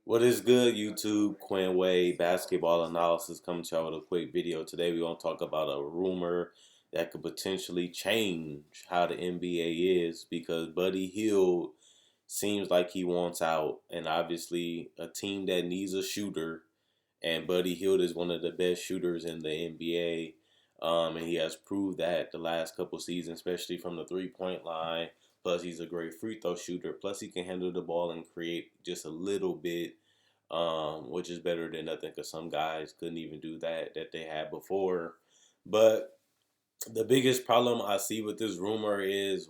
What is good, YouTube? Quinn Wade, basketball analysis, coming to y'all with a quick video. Today, we're going to talk about a rumor that could potentially change how the NBA is because Buddy Hield seems like he wants out. And obviously, a team that needs a shooter, and Buddy Hield is one of the best shooters in the NBA. And he has proved that the last couple seasons, especially from the 3-point line. Plus, he's a great free throw shooter. Plus, he can handle the ball and create just a little bit, which is better than nothing because some guys couldn't even do that they had before. But the biggest problem I see with this rumor is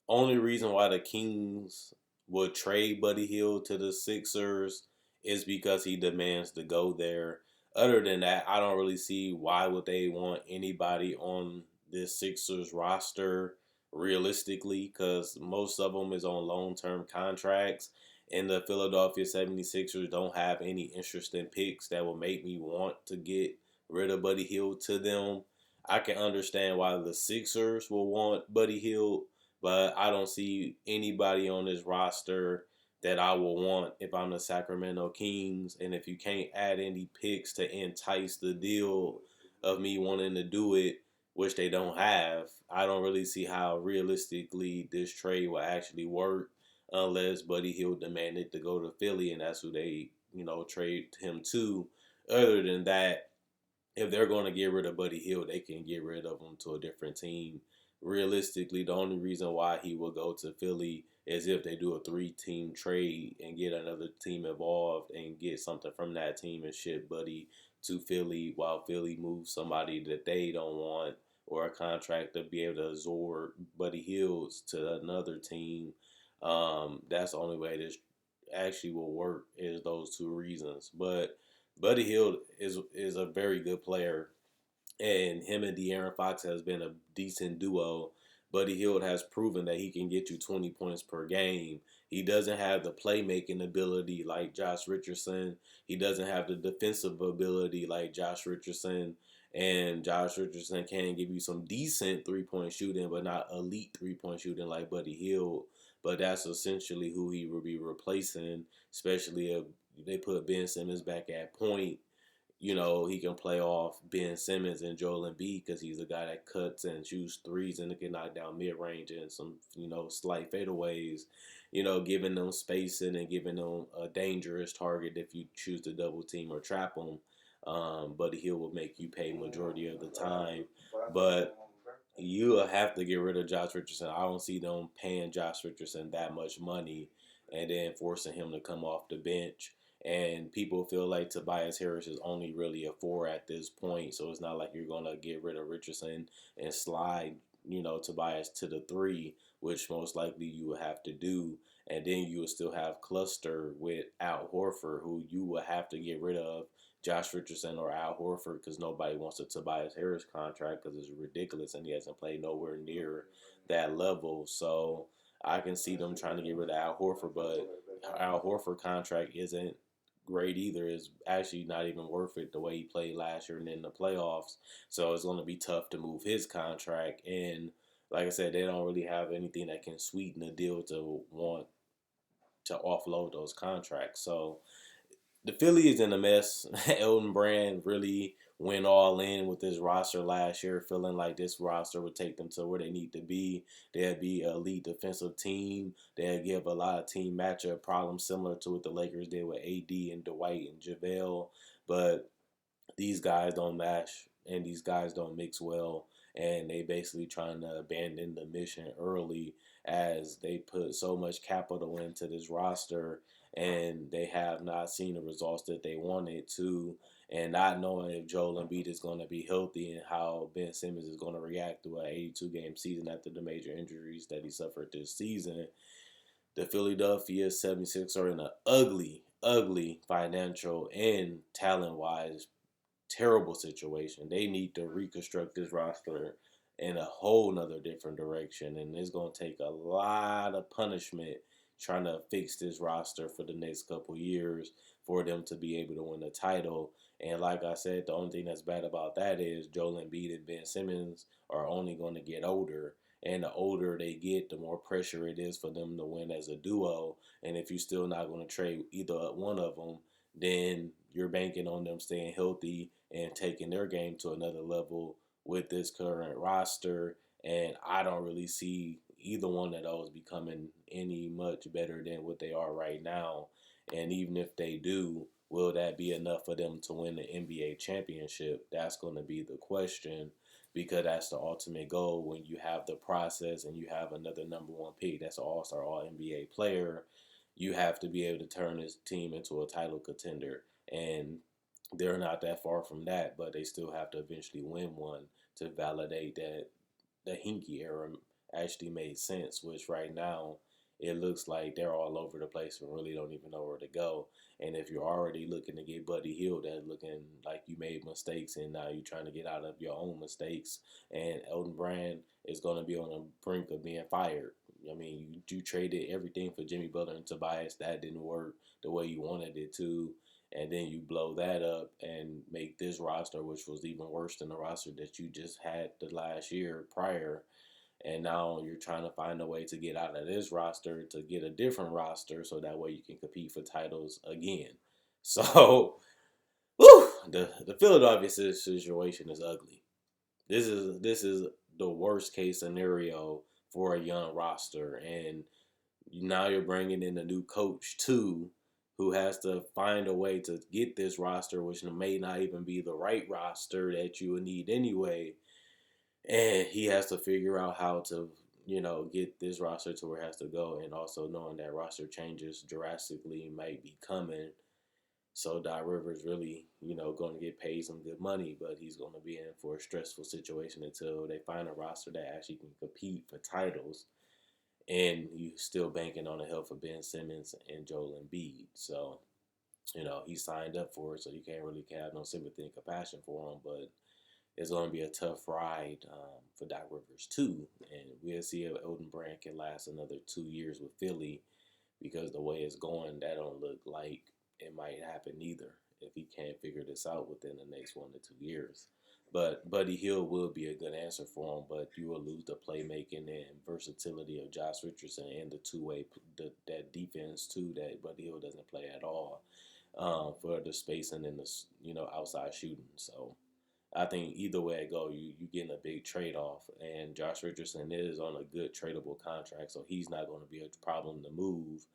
only reason why the Kings would trade Buddy Hield to the Sixers is because he demands to go there. Other than that, I don't really see why would they want anybody on this Sixers roster realistically, because most of them is on long-term contracts, and the Philadelphia 76ers don't have any interesting picks that will make me want to get rid of Buddy Hield to them. I can understand why the Sixers will want Buddy Hield, but I don't see anybody on this roster that I will want if I'm the Sacramento Kings. And if you can't add any picks to entice the deal of me wanting to do it, which they don't have, I don't really see how realistically this trade will actually work unless Buddy Hield demanded to go to Philly, and that's who they, trade him to. Other than that, if they're going to get rid of Buddy Hield, they can get rid of him to a different team. Realistically, the only reason why he will go to Philly is if they do a 3-team trade and get another team involved and get something from that team and ship Buddy to Philly while Philly moves somebody that they don't want or a contract to be able to absorb Buddy Hills to another team. That's the only way this actually will work is those two reasons. But Buddy Hield is a very good player, and him and De'Aaron Fox has been a decent duo. Buddy Hield has proven that he can get you 20 points per game. He doesn't have the playmaking ability like Josh Richardson. He doesn't have the defensive ability like Josh Richardson. And Josh Richardson can give you some decent 3-point shooting, but not elite 3-point shooting like Buddy Hield. But that's essentially who he will be replacing, especially if they put Ben Simmons back at point. He can play off Ben Simmons and Joel Embiid because he's a guy that cuts and shoots threes and can knock down mid range and some, slight fadeaways, giving them spacing and giving them a dangerous target if you choose to double team or trap them. But he will make you pay majority of the time. But you have to get rid of Josh Richardson. I don't see them paying Josh Richardson that much money and then forcing him to come off the bench. And people feel like Tobias Harris is only really a 4 at this point, so it's not like you're gonna get rid of Richardson and slide, Tobias to the 3, which most likely you would have to do. And then you would still have Cluster with Al Horford, who you would have to get rid of Josh Richardson or Al Horford because nobody wants a Tobias Harris contract because it's ridiculous and he hasn't played nowhere near that level. So I can see them trying to get rid of Al Horford, but Al Horford contract isn't great either. Is actually not even worth it the way he played last year and in the playoffs. So it's going to be tough to move his contract. And like I said, they don't really have anything that can sweeten the deal to want to offload those contracts. So the Philly is in a mess. Elton Brand really went all in with this roster last year, feeling like this roster would take them to where they need to be. They'd be a elite defensive team. They'd give a lot of team matchup problems similar to what the Lakers did with AD and Dwight and JaVale. But these guys don't match and these guys don't mix well. And they basically trying to abandon the mission early as they put so much capital into this roster and they have not seen the results that they wanted to, and not knowing if Joel Embiid is going to be healthy and how Ben Simmons is going to react to an 82-game season after the major injuries that he suffered this season. The Philadelphia 76ers are in an ugly financial and talent-wise terrible situation. They need to reconstruct this roster in a whole nother different direction. And it's going to take a lot of punishment trying to fix this roster for the next couple years for them to be able to win the title. And like I said, the only thing that's bad about that is Joel Embiid and Ben Simmons are only going to get older. And the older they get, the more pressure it is for them to win as a duo. And if you're still not going to trade either one of them, then you're banking on them staying healthy and taking their game to another level with this current roster. And I don't really see either one of those becoming any much better than what they are right now. And even if they do, will that be enough for them to win the NBA championship? That's going to be the question, because that's the ultimate goal when you have the process and you have another number one pick that's an all-star, all-NBA player. You have to be able to turn this team into a title contender. And they're not that far from that, but they still have to eventually win one to validate that the Hinkie era actually made sense, which right now it looks like they're all over the place and really don't even know where to go. And if you're already looking to get Buddy Hield, that's looking like you made mistakes and now you're trying to get out of your own mistakes. And Elton Brand is going to be on the brink of being fired. I mean, you traded everything for Jimmy Butler and Tobias. That didn't work the way you wanted it to. And then you blow that up and make this roster, which was even worse than the roster that you just had the last year prior. And now you're trying to find a way to get out of this roster to get a different roster so that way you can compete for titles again. So, whew, the Philadelphia situation is ugly. This is the worst case scenario for a young roster, and now you're bringing in a new coach too, who has to find a way to get this roster, which may not even be the right roster that you would need anyway. And he has to figure out how to, get this roster to where it has to go. And also knowing that roster changes drastically might be coming. So Doc Rivers really, going to get paid some good money, but he's going to be in for a stressful situation until they find a roster that actually can compete for titles. And you still banking on the help of Ben Simmons and Joel Embiid. So, he signed up for it, so you can't really have no sympathy and compassion for him. But it's going to be a tough ride for Doc Rivers too, and we'll see if Elton Brand can last another 2 years with Philly, because the way it's going, that don't look like it might happen either if he can't figure this out within the next 1 to 2 years. But Buddy Hield will be a good answer for him, but you will lose the playmaking and versatility of Josh Richardson and the two-way that defense too that Buddy Hield doesn't play at all for the spacing and the outside shooting. So I think either way it go, you getting a big trade off, and Josh Richardson is on a good tradable contract, so he's not going to be a problem to move.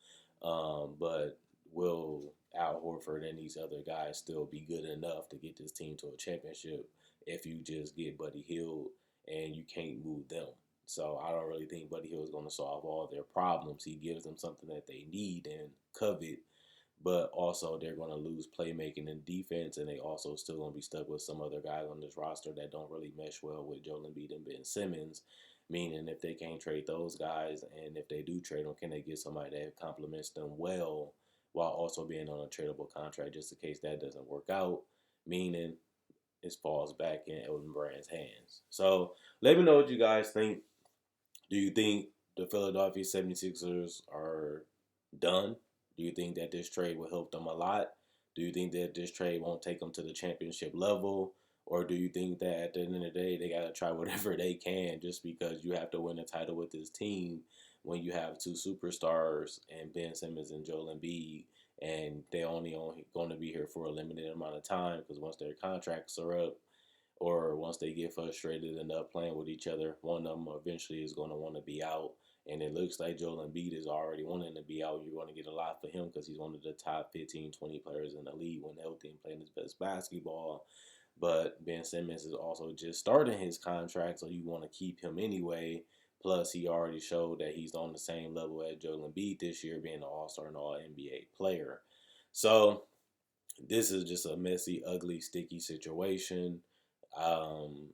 But will Al Horford and these other guys still be good enough to get this team to a championship if you just get Buddy Hield and you can't move them? So I don't really think Buddy Hield is going to solve all their problems. He gives them something that they need and covet, but also they're going to lose playmaking and defense, and they also still going to be stuck with some other guys on this roster that don't really mesh well with Joel Embiid and Ben Simmons, meaning if they can't trade those guys, and if they do trade them, can they get somebody that complements them well while also being on a tradable contract just in case that doesn't work out, meaning it falls back in Elton Brand's hands. So let me know what you guys think. Do you think the Philadelphia 76ers are done? Do you think that this trade will help them a lot? Do you think that this trade won't take them to the championship level? Or do you think that at the end of the day, they got to try whatever they can just because you have to win a title with this team when you have two superstars and Ben Simmons and Joel Embiid, and they only going to be here for a limited amount of time because once their contracts are up, or once they get frustrated enough playing with each other, one of them eventually is going to want to be out. And it looks like Joel Embiid is already wanting to be out. You're going to get a lot for him because he's one of the top 15, 20 players in the league when healthy and playing his best basketball. But Ben Simmons is also just starting his contract, so you want to keep him anyway. Plus, he already showed that he's on the same level as Joel Embiid this year, being an all-star and all-NBA player. So this is just a messy, ugly, sticky situation. Um,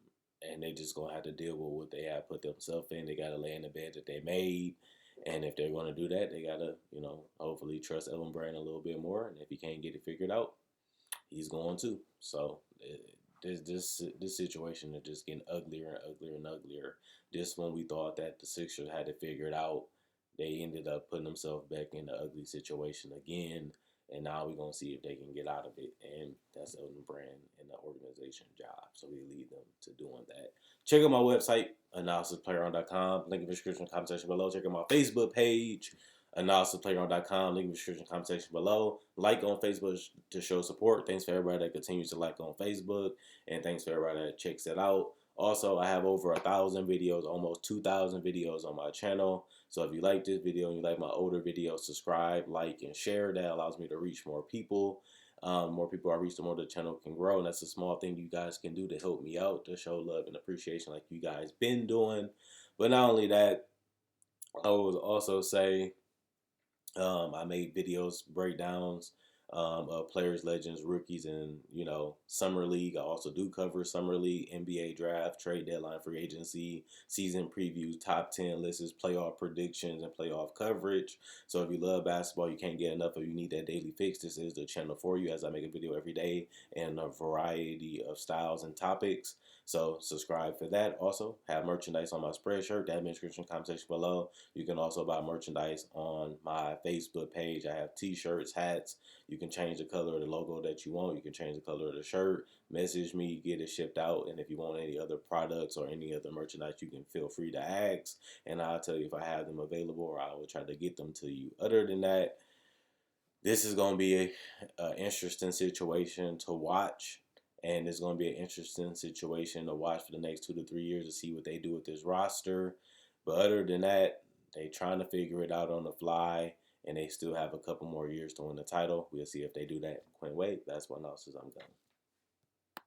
and they just gonna have to deal with what they have put themselves in. They gotta lay in the bed that they made, and if they're gonna do that, they gotta, hopefully trust Elton Brand a little bit more. And if he can't get it figured out, he's going to. So this situation is just getting uglier and uglier and uglier. This one we thought that the Sixers had to figure it out. They ended up putting themselves back in the ugly situation again. And now we're gonna see if they can get out of it, and that's on the brand and the organization job. So we lead them to doing that. Check out my website, analysisplayground.com. Link in the description comment section below. Check out my Facebook page, analysisplayground.com. Link in the description comment section below. Like on Facebook to show support. Thanks for everybody that continues to like on Facebook, and thanks for everybody that checks it out. Also, I have over 1,000 videos, almost 2,000 videos on my channel. So if you like this video and you like my older videos, subscribe, like, and share. That allows me to reach more people. More people I reach, the more the channel can grow. And that's a small thing you guys can do to help me out, to show love and appreciation like you guys been doing. But not only that, I would also say I made videos, breakdowns of players, legends, rookies, and summer league. I also do cover summer league, NBA draft, trade deadline, free agency, season previews, top 10 lists, playoff predictions, and playoff coverage. So if you love basketball, you can't get enough, or you need that daily fix, this is the channel for you, as I make a video every day in a variety of styles and topics. So subscribe for that. Also, have merchandise on my Spreadshirt. That description, comment section below. You can also buy merchandise on my Facebook page. I have t-shirts, hats. You can change the color of the logo that you want. You can change the color of the shirt. Message me, get it shipped out. And if you want any other products or any other merchandise, you can feel free to ask, and I'll tell you if I have them available, or I will try to get them to you. Other than that, this is going to be an interesting situation to watch. And it's going to be an interesting situation to watch for the next 2 to 3 years to see what they do with this roster. But other than that, they trying to figure it out on the fly, and they still have a couple more years to win the title. We'll see if they do that. Quinn Wade, that's what else is I'm going.